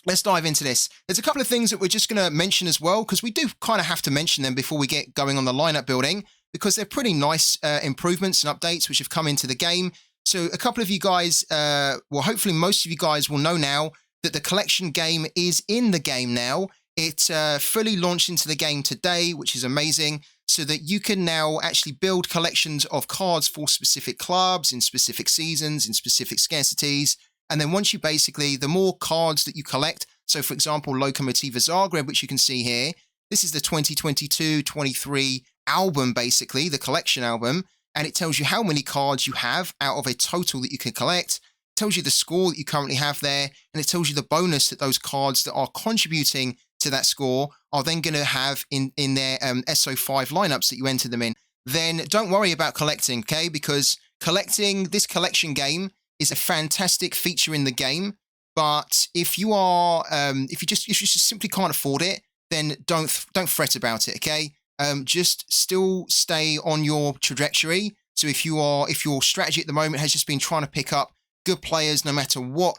let's dive into this. There's a couple of things that we're just going to mention as well, because we do kind of have to mention them before we get going on the lineup building, because they're pretty nice improvements and updates which have come into the game. So a couple of you guys, well, hopefully most of you guys will know now that the collection game is in the game now. It fully launched into the game today, which is amazing, so that you can now actually build collections of cards for specific clubs, in specific seasons, in specific scarcities. And then once you basically, the more cards that you collect, so for example, Lokomotiva Zagreb, which you can see here, this is the 2022-23 album, basically, the collection album, and it tells you how many cards you have out of a total that you can collect. It tells you the score that you currently have there, and it tells you the bonus that those cards that are contributing to that score are then going to have in their SO5 lineups that you enter them in. Then don't worry about collecting, okay? Because collecting, this collection game is a fantastic feature in the game. But if you are, if you just simply can't afford it, then don't fret about it, okay? Just still stay on your trajectory. So if your strategy at the moment has just been trying to pick up good players, no matter what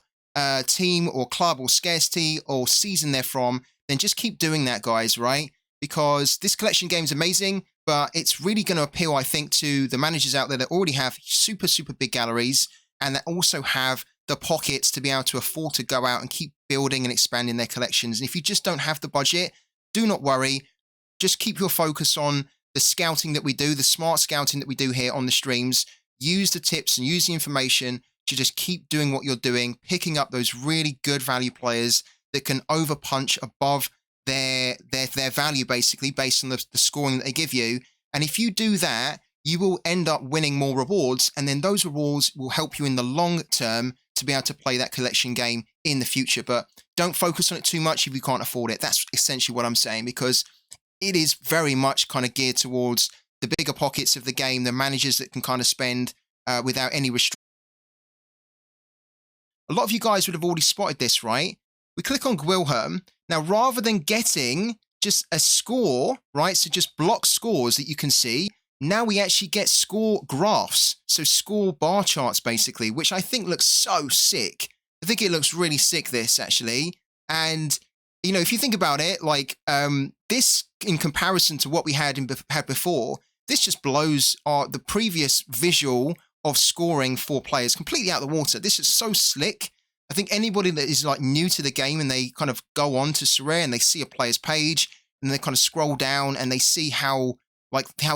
team or club or scarcity or season they're from, then just keep doing that, guys, right? Because this collection game is amazing, but it's really going to appeal, I think, to the managers out there that already have super, super big galleries and that also have the pockets to be able to afford to go out and keep building and expanding their collections. And if you just don't have the budget, do not worry. Just keep your focus on the scouting that we do, the smart scouting that we do here on the streams. Use the tips and use the information to just keep doing what you're doing, picking up those really good value players that can overpunch above their value, basically, based on the scoring that they give you. And if you do that, you will end up winning more rewards, and then those rewards will help you in the long term to be able to play that collection game in the future. But don't focus on it too much if you can't afford it. That's essentially what I'm saying, because it is very much kind of geared towards the bigger pockets of the game, the managers that can kind of spend without any restriction. A lot of you guys would have already spotted this, right? We click on Gwilhelm. Now, rather than getting just a score, right, so just block scores that you can see, now we actually get score graphs, so score bar charts, basically, which I think looks so sick. I think it looks really sick, this, actually. And, you know, if you think about it, like, this, in comparison to what we had before, this just blows the previous visual of scoring for players completely out of the water. This is so slick. I think anybody that is like new to the game and they kind of go on to Sorare and they see a player's page and they kind of scroll down and they see how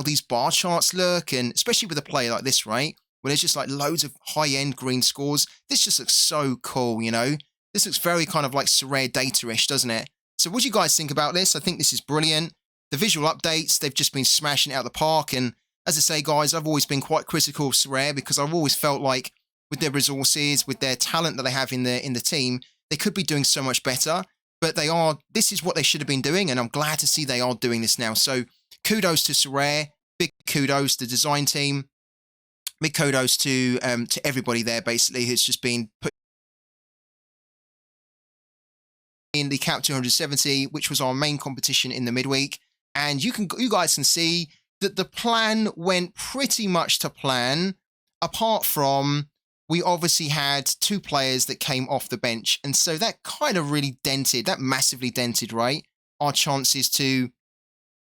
these bar charts look, and especially with a player like this, right, where there's just like loads of high-end green scores, this just looks so cool, you know? This looks very kind of like Sorare data-ish, doesn't it? So what do you guys think about this? I think this is brilliant. The visual updates, they've just been smashing it out of the park, and as I say, guys, I've always been quite critical of Sorare because I've always felt like with their resources, with their talent that they have in the team, they could be doing so much better. But this is what they should have been doing, and I'm glad to see they are doing this now. So kudos to Sorare, big kudos to the design team, big kudos to everybody there, basically, who's just been put in the Cap 270, which was our main competition in the midweek. And you guys can see that the plan went pretty much to plan, apart from we obviously had two players that came off the bench. And so that kind of really massively dented, right, our chances to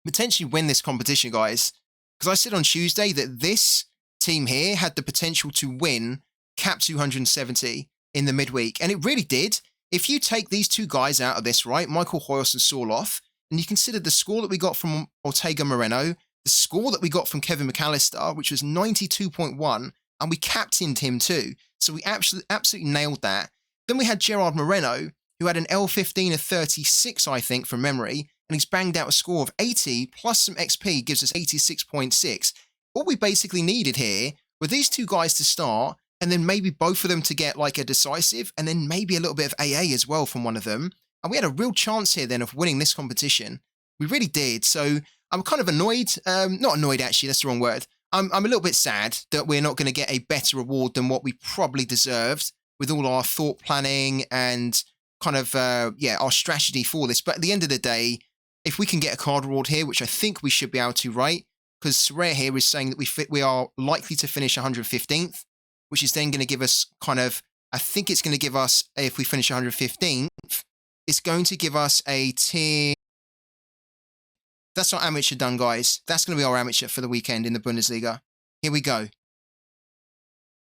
potentially win this competition, guys. Because I said on Tuesday that this team here had the potential to win Cap 270 in the midweek. And it really did. If you take these two guys out of this, right, Michael Hoyos and Sorloth, and you consider the score that we got from Ortega Moreno, the score that we got from Kevin McAllister, which was 92.1, and we captained him too. So we absolutely nailed that. Then we had Gerard Moreno, who had an L15 of 36, I think, from memory, and he's banged out a score of 80, plus some XP gives us 86.6. All we basically needed here were these two guys to start, and then maybe both of them to get like a decisive, and then maybe a little bit of AA as well from one of them. And we had a real chance here then of winning this competition. We really did. So I'm kind of annoyed. Not annoyed, actually, that's the wrong word. I'm a little bit sad that we're not going to get a better reward than what we probably deserved with all our thought planning and kind of, our strategy for this. But at the end of the day, if we can get a card reward here, which I think we should be able to, right? Because Sorare here is saying that we are likely to finish 115th, which is then going to give us kind of, I think it's going to give us, if we finish 115th, it's going to give us a tier. That's our amateur done, guys. That's going to be our amateur for the weekend in the Bundesliga. Here we go.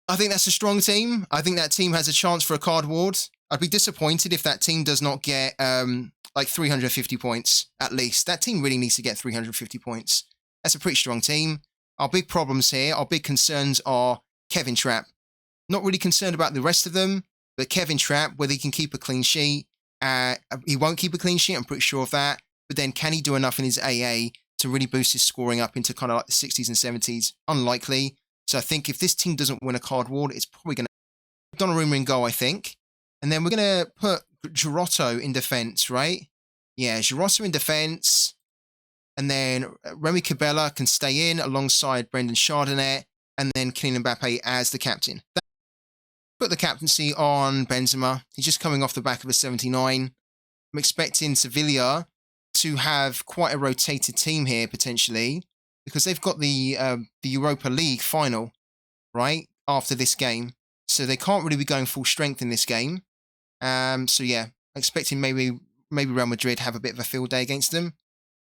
I think that's a strong team. I think that team has a chance for a card ward. I'd be disappointed if that team does not get like 350 points at least. That team really needs to get 350 points. That's a pretty strong team. Our big problems here, our big concerns are Kevin Trapp. Not really concerned about the rest of them, but Kevin Trapp, whether he can keep a clean sheet. He won't keep a clean sheet, I'm pretty sure of that. But then can he do enough in his AA to really boost his scoring up into kind of like the 60s and 70s? Unlikely. So I think if this team doesn't win a card ward, it's probably going to Donnarumma in goal, I think. And then we're going to put Giroto in defence, right? Yeah, Giroto in defence. And then Remy Cabella can stay in alongside Brendan Chardonnay. And then Kylian Mbappe as the captain. Put the captaincy on Benzema. He's just coming off the back of a 79. I'm expecting Sevilla to have quite a rotated team here, potentially, because they've got the Europa League final, right, after this game. So they can't really be going full strength in this game. So yeah, expecting maybe Real Madrid have a bit of a field day against them.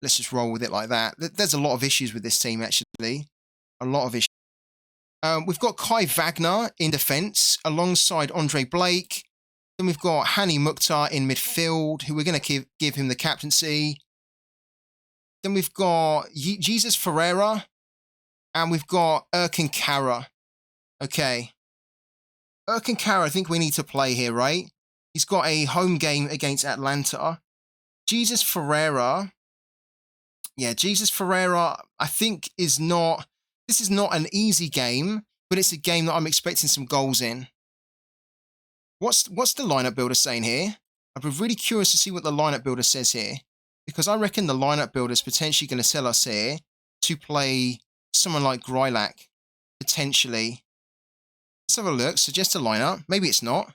Let's just roll with it like that. There's a lot of issues with this team, actually. A lot of issues. We've got Kai Wagner in defence alongside Andre Blake. Then we've got Hani Mukhtar in midfield, who we're going to give him the captaincy. Then we've got Jesus Ferreira. And we've got Erkin Kara. Okay. Erkin Kara, I think we need to play here, right? He's got a home game against Atlanta. Jesus Ferreira. Yeah, Jesus Ferreira, I think this is not an easy game, but it's a game that I'm expecting some goals in. What's the lineup builder saying here? I'd be really curious to see what the lineup builder says here, because I reckon the lineup builder is potentially going to sell us here to play someone like Greilac, potentially. Let's have a look. Suggest a lineup. Maybe it's not.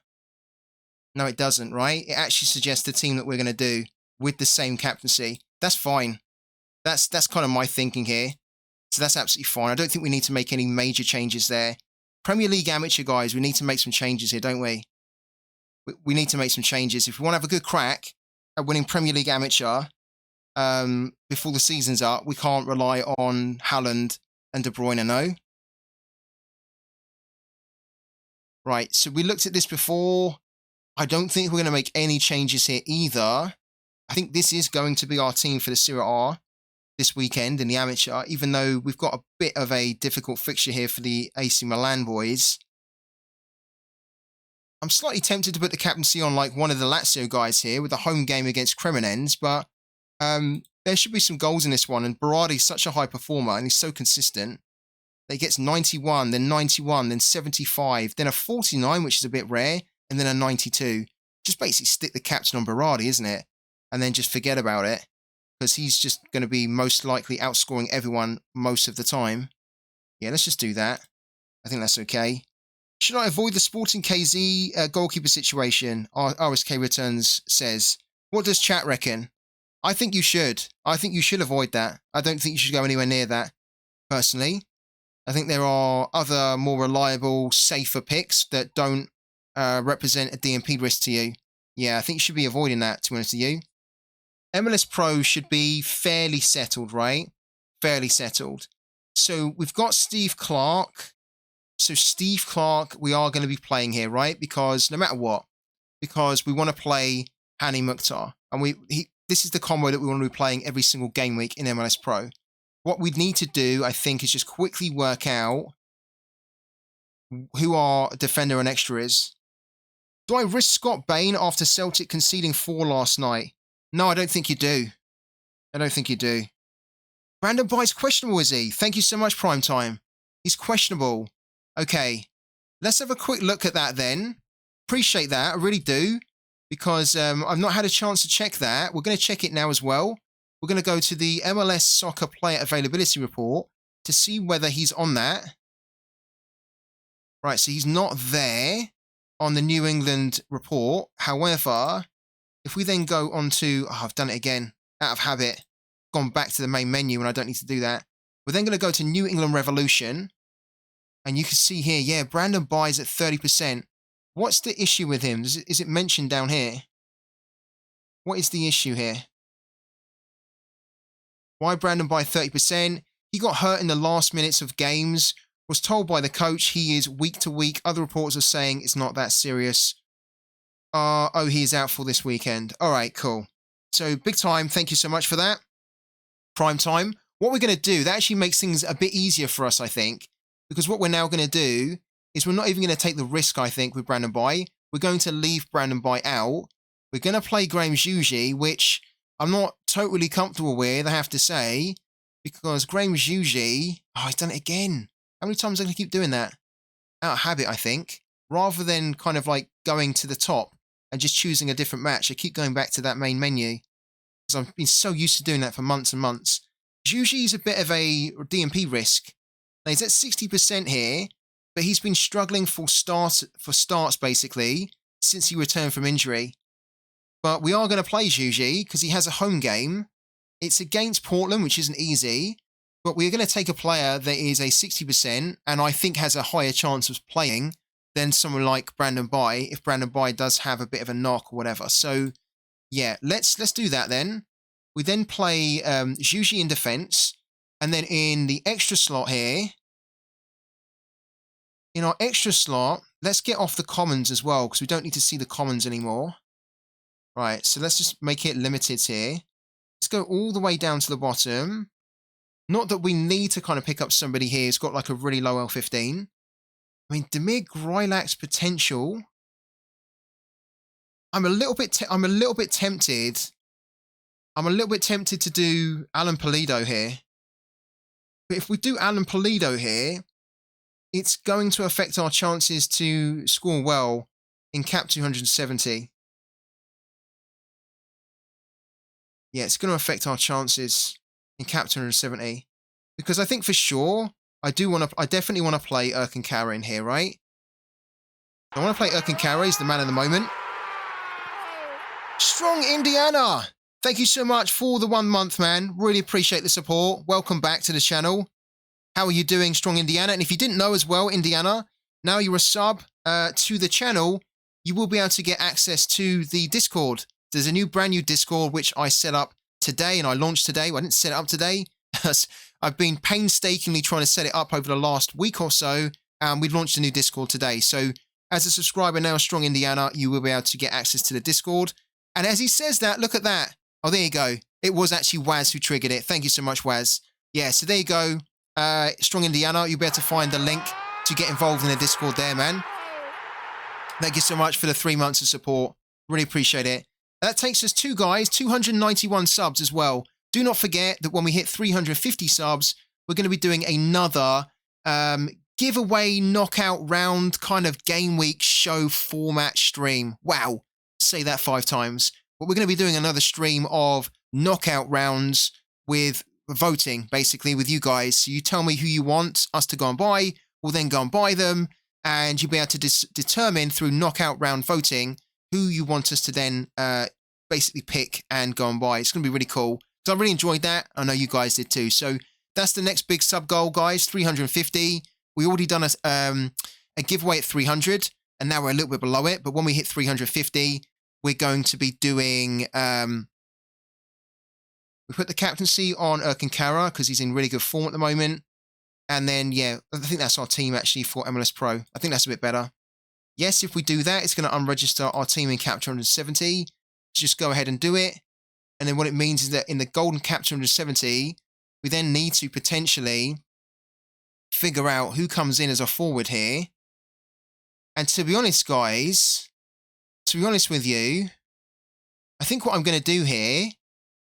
No, it doesn't, right? It actually suggests the team that we're going to do with the same captaincy. That's fine. That's kind of my thinking here. So that's absolutely fine. I don't think we need to make any major changes there. Premier League amateur, guys, we need to make some changes here, don't we? We need to make some changes. If we want to have a good crack at winning Premier League amateur before the season's up, we can't rely on Haaland and De Bruyne, no? Right, so we looked at this before. I don't think we're going to make any changes here either. I think this is going to be our team for the Serie A this weekend in the amateur, even though we've got a bit of a difficult fixture here for the AC Milan boys. I'm slightly tempted to put the captaincy on like one of the Lazio guys here with a home game against Cremonese, but there should be some goals in this one, and Berardi's such a high performer and he's so consistent. He gets 91, then 91, then 75, then a 49, which is a bit rare, and then a 92. Just basically stick the captain on Berardi, isn't it? And then just forget about it, because he's just going to be most likely outscoring everyone most of the time. Yeah, let's just do that. I think that's okay. Should I avoid the Sporting KZ goalkeeper situation? RSK Returns says. What does chat reckon? I think you should. I think you should avoid that. I don't think you should go anywhere near that, personally. I think there are other more reliable, safer picks that don't represent a DMP risk to you. Yeah, I think you should be avoiding that, to be honest with you. MLS Pro should be fairly settled, right? Fairly settled. So we've got Steve Clark. So Steve Clark, we are going to be playing here, right? Because no matter what, because we want to play Hani Mukhtar. And this is the combo that we want to be playing every single game week in MLS Pro. What we'd need to do, I think, is just quickly work out who our defender and extra is. Do I risk Scott Bain after Celtic conceding 4 last night? No, I don't think you do. I don't think you do. Brandon By's questionable, is he? Thank you so much, Primetime. He's questionable. Okay, let's have a quick look at that then. Appreciate that, I really do, because I've not had a chance to check that. We're going to check it now as well. We're going to go to the MLS Soccer Player Availability Report to see whether he's on that. Right, so he's not there on the New England report. However, if we then go on to... Oh, I've done it again. Out of habit. Gone back to the main menu and I don't need to do that. We're then going to go to New England Revolution. And you can see here, yeah, Brandon buys at 30%. What's the issue with him? Is it mentioned down here? What is the issue here? Why Brandon by 30%? He got hurt in the last minutes of games. Was told by the coach he is week to week. Other reports are saying it's not that serious. Oh, he's out for this weekend. All right, cool. So big time. Thank you so much for that. Prime time. What we're going to do, that actually makes things a bit easier for us, I think, because what we're now going to do is we're not even going to take the risk, I think, with Brandon Bai. We're going to leave Brandon Bai out. We're going to play Graham Juji, which I'm not totally comfortable with, I have to say, because Graham Juji, he's done it again. How many times am I going to keep doing that? Out of habit, I think. Rather than kind of like going to the top and just choosing a different match, I keep going back to that main menu because I've been so used to doing that for months and months. Juji is a bit of a DMP risk. Now he's at 60% here, but he's been struggling for starts basically since he returned from injury. But we are going to play Juji because he has a home game. It's against Portland, which isn't easy. But we're going to take a player that is a 60% and I think has a higher chance of playing than someone like Brandon Bai, if Brandon Bai does have a bit of a knock or whatever. So, yeah, let's do that then. We then play Juji in defense. And then in the extra slot here, in our extra slot, let's get off the commons as well because we don't need to see the commons anymore. Right, so let's just make it limited here. Let's go all the way down to the bottom. Not that we need to kind of pick up somebody here who's got like a really low L15. I mean, Damir Greilach's potential. I'm a little bit tempted. I'm a little bit tempted to do Alan Pulido here. But if we do Alan Pulido here, it's going to affect our chances to score well in cap 270. Yeah, it's going to affect our chances in cap 270 because I think for sure I definitely want to play Erkin Kara in here, right? I want to play Erkin Kara. He's the man of the moment. Strong Indiana. Thank you so much for the 1 month, man. Really appreciate the support. Welcome back to the channel. How are you doing, Strong Indiana? And if you didn't know as well, Indiana, now you're a sub to the channel, you will be able to get access to the Discord. There's a brand new Discord, which I set up today and I launched today. Well, I didn't set it up today. I've been painstakingly trying to set it up over the last week or so. And we've launched a new Discord today. So as a subscriber now, Strong Indiana, you will be able to get access to the Discord. And as he says that, look at that. Oh, there you go. It was actually Waz who triggered it. Thank you so much, Waz. Yeah, so there you go. Strong Indiana, you'll be able to find the link to get involved in the Discord there, man. Thank you so much for the 3 months of support. Really appreciate it. That takes us to, guys, 291 subs as well. Do not forget that when we hit 350 subs, we're going to be doing another giveaway knockout round kind of game week show format stream. Wow. Say that 5 times. But we're going to be doing another stream of knockout rounds with voting, basically, with you guys. So you tell me who you want us to go and buy. We'll then go and buy them. And you'll be able to determine through knockout round voting who you want us to then basically pick and go and buy. It's going to be really cool. So I really enjoyed that. I know you guys did too. So that's the next big sub goal, guys, 350. We already done a giveaway at 300, and now we're a little bit below it. But when we hit 350, we're going to be doing... we put the captaincy on Erkin Kara because he's in really good form at the moment. And then, yeah, I think that's our team actually for MLS Pro. I think that's a bit better. Yes, if we do that, it's going to unregister our team in cap 270. Just go ahead and do it. And then what it means is that in the golden cap 270, we then need to potentially figure out who comes in as a forward here. And to be honest, guys, to be honest with you, I think what I'm going to do here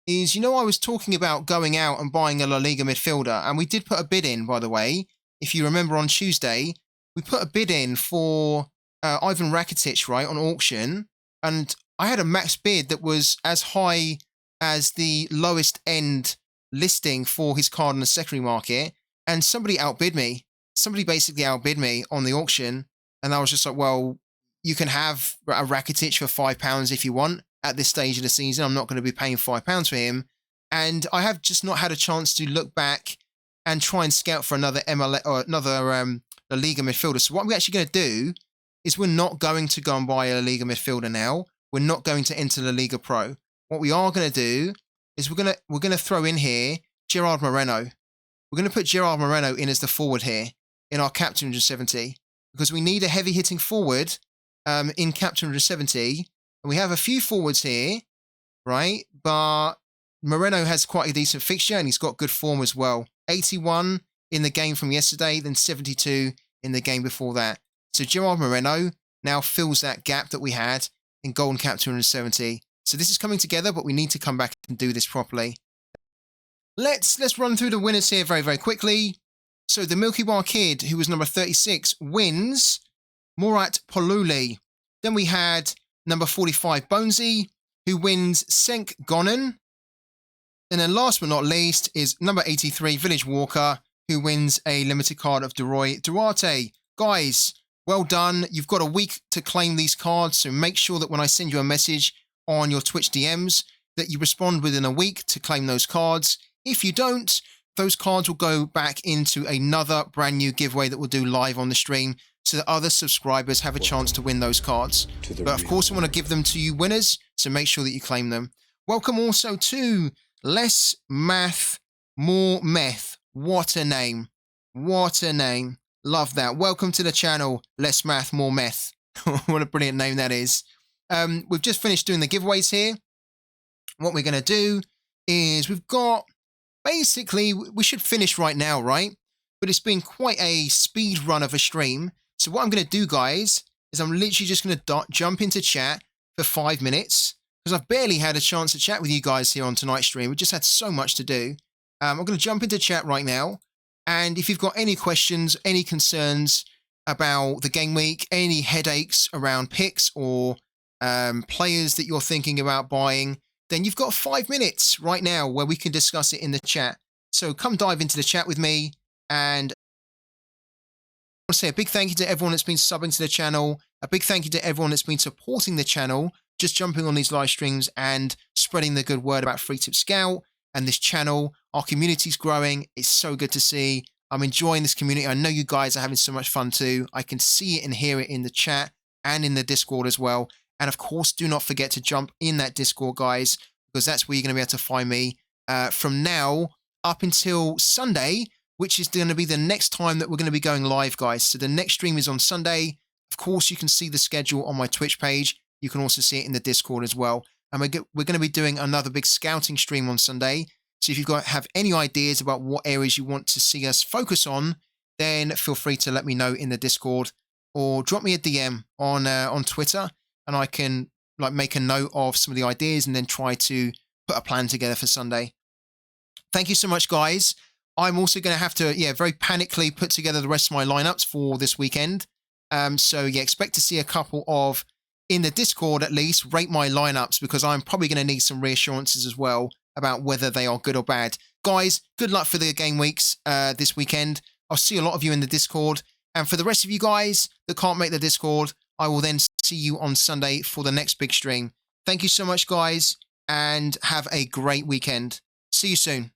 is, you know, I was talking about going out and buying a La Liga midfielder, and we did put a bid in, by the way. If you remember on Tuesday, we put a bid in for Ivan Rakitic, right, on auction, and I had a max bid that was as high as the lowest end listing for his card on the secondary market, and somebody outbid me. Somebody basically outbid me on the auction, and I was just like, well, you can have a Rakitic for £5 if you want. At this stage of the season, I'm not going to be paying £5 for him. And I have just not had a chance to look back and try and scout for another MLS or another La Liga midfielder. So what we're actually going to do is we're not going to go and buy a La Liga midfielder now. We're not going to enter La Liga Pro. what we are going to do is we're going to throw in here Gerard Moreno. We're going to put Gerard Moreno in as the forward here in our Cap 270 because we need a heavy hitting forward in Cap 270. And we have a few forwards here, right? But Moreno has quite a decent fixture and he's got good form as well. 81 in the game from yesterday, then 72 in the game before that. So Gerard Moreno now fills that gap that we had in Golden Cap 270. So this is coming together, but we need to come back and do this properly. Let's run through the winners here very, very quickly. So the Milky Bar Kid, who was number 36, wins Murat Poluli. Then we had number 45, Bonesy, who wins Senk Gonen. And then last but not least is number 83, Village Walker, who wins a limited card of Deroy Duarte. Guys, well done. You've got a week to claim these cards, so make sure that when I send you a message on your Twitch DMs, that you respond within a week to claim those cards. If you don't, those cards will go back into another brand new giveaway that we'll do live on the stream so that other subscribers have a chance to win those cards. But of course, I want to give them to you winners, so make sure that you claim them. Welcome also to Less Math, More Meth. What a name. What a name. Love that. Welcome to the channel, Less Math, More Meth. What a brilliant name that is. We've just finished doing the giveaways here. What we're going to do is we've got, basically, we should finish right now, right? But it's been quite a speed run of a stream. So what I'm going to do, guys, is I'm literally just going to jump into chat for 5 minutes because I've barely had a chance to chat with you guys here on tonight's stream. We just had so much to do. I'm going to jump into chat right now. And if you've got any questions, any concerns about the game week, any headaches around picks or players that you're thinking about buying, then you've got 5 minutes right now where we can discuss it in the chat. So come dive into the chat with me. And I want to say a big thank you to everyone that's been subbing to the channel. A big thank you to everyone that's been supporting the channel, just jumping on these live streams and spreading the good word about Free Tip Scout and this channel. Our community's growing. It's so good to see. I'm enjoying this community. I know you guys are having so much fun too. I can see it and hear it in the chat and in the Discord as well. And of course, do not forget to jump in that Discord, guys, because that's where you're going to be able to find me from now up until Sunday, which is going to be the next time that we're going to be going live, guys. So the next stream is on Sunday. Of course, you can see the schedule on my Twitch page. You can also see it in the Discord as well. And we're going to be doing another big scouting stream on Sunday. So if you've have any ideas about what areas you want to see us focus on, then feel free to let me know in the Discord or drop me a DM on Twitter, and I can make a note of some of the ideas and then try to put a plan together for Sunday. Thank you so much, guys. I'm also going to have to, very panically put together the rest of my lineups for this weekend. So expect to see a couple of, in the Discord at least, rate my lineups, because I'm probably going to need some reassurances as well about whether they are good or bad. Guys, good luck for the game weeks this weekend. I'll see a lot of you in the Discord. And for the rest of you guys that can't make the Discord, I will then see you on Sunday for the next big stream. Thank you so much, guys, and have a great weekend. See you soon.